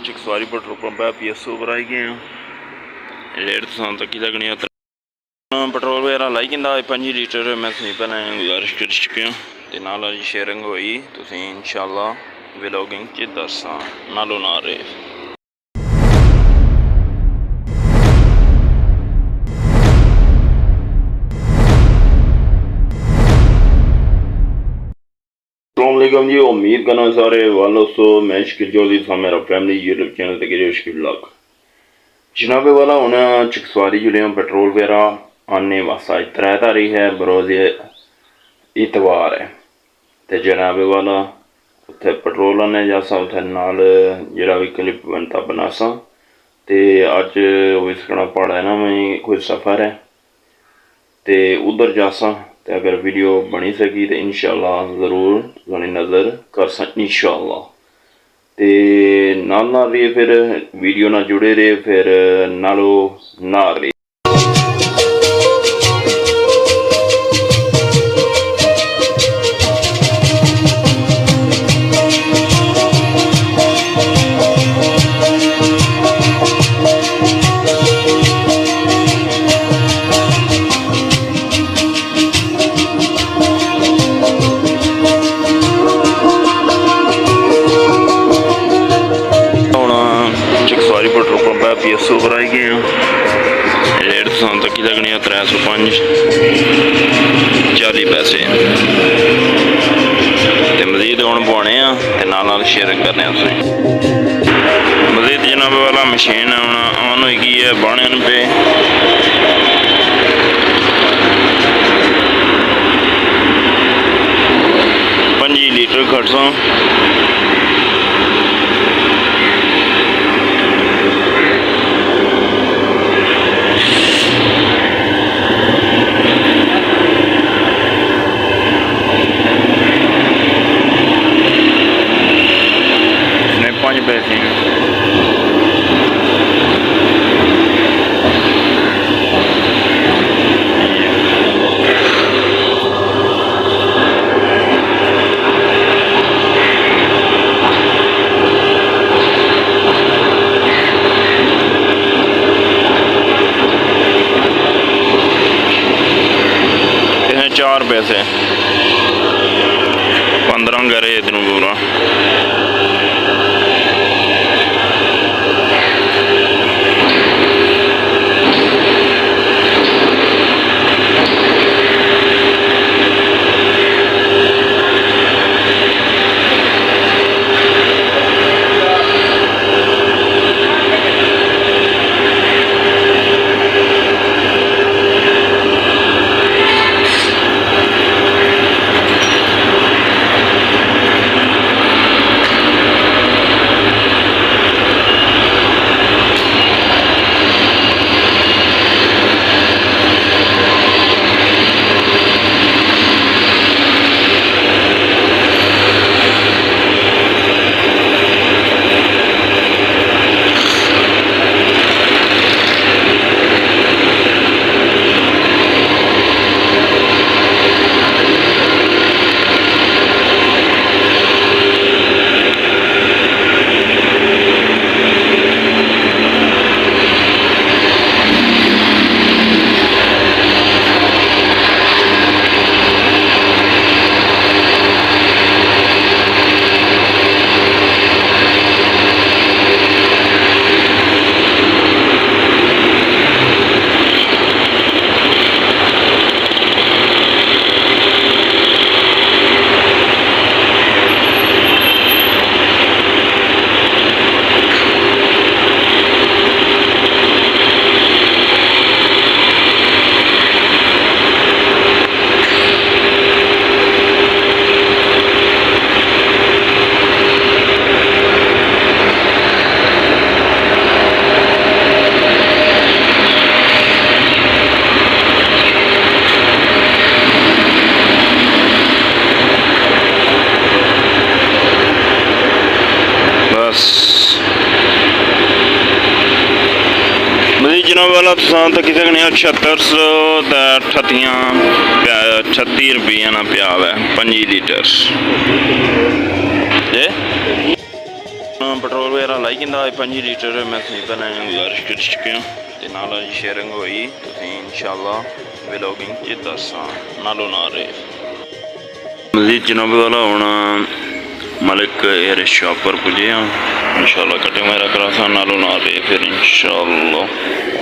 Chakswari petrol pump है PSO पर आई गए हैं। रेट तो तक लगनी पेट्रोल वगैरह लाई कहता 5 लीटर मैं तुम पहले गुजारिश कर चुके तो नाल शेयरिंग हुई तो इंशाअल्लाह व्लॉगिंग च दसा नालों ना रहे। अस्सलामुअलैकुम जी, उम्मीद करना सारे वालों सो मैं शकील चौधरी था मेरा फैमिली यूट्यूब चैनल तक शकील लग जनाबे वाला हूँ चकसवारी जुड़े पेट्रोल वगैरह आने वास्ता 3 तारीख है बरोज़ इतवार है तो जनाबे वाला उत्थे पेट्रोल आने जासा उत्थे नाल जरा भी क्लिप बनता बनासा तो अज विसकना पहाड़ा है ना मैं कोई सफ़र है तो उधर जासा तो अगर वीडियो बनी सकी तो इंशाअल्लाह ज़रूर तुहानी नज़र कर सक इंशाअल्लाह तो नाल रही फिर वीडियो ना जुड़े रहे फिर नालो ना रही। पेट्रोल पंप है PSO पर आई गए हैं। रेट तो तक लगनी 305 40 पैसे तो मजीद हूँ पवाने नाल शेयरिंग करने मजीद जनाब वाला मशीन ऑन हो गई है बाणन पे 5 लीटर खड़सा पैसे इसने 4 पैसे 15 करे इधरों पूरा जनाब वाला तो किसी ने 36 रुपये ना पिया है 5 लीटर ਪੈਟਰੋਲ ਵਗੈਰਾ ਲਾਈ ਜਾਂਦਾ 5 ਲੀਟਰ ਮੈਂ ਸੁਨੀਤਾ ਨੇ ਗੁਜ਼ਾਰਿਸ਼ ਕਰ ਚੁੱਕਿਆ ਤੇ ਨਾਲ ਜੀ ਸ਼ੇਅਰਿੰਗ ਹੋਈ ਤੁਸੀਂ ਇਨਸ਼ਾਅੱਲਾ ਵਲੌਗਿੰਗ 'ਚ ਦੱਸਾਂ ਨਾਲੋਂ ਨਾਲ ਰਹੇ ਮਜ਼ੀਦ ਜਨਾਬ ਵਾਲਾ ਹੁਣ मलिक एयर शॉप पर पुजे हाँ इंशाल्लाह कटिंग वगैरह करा सा नालों ना रहे फिर इंशाल्लाह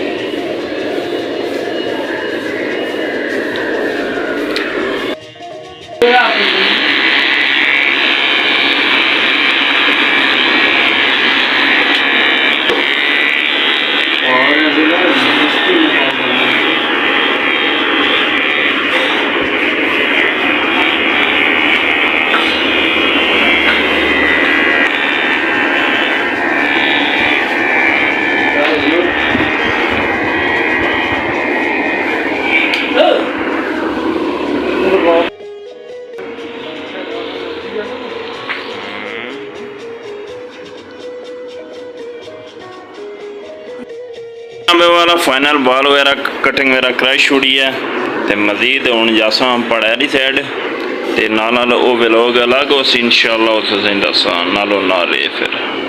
वाला फाइनल बाल वगैरह कटिंग वगैरह कराई छोड़ी है तो मजीद हूँ जासा पढ़ा दी साइड तो नाल वो व्लॉग अलग उस इंशाअल्लाह उस दसा नालों ना रहे फिर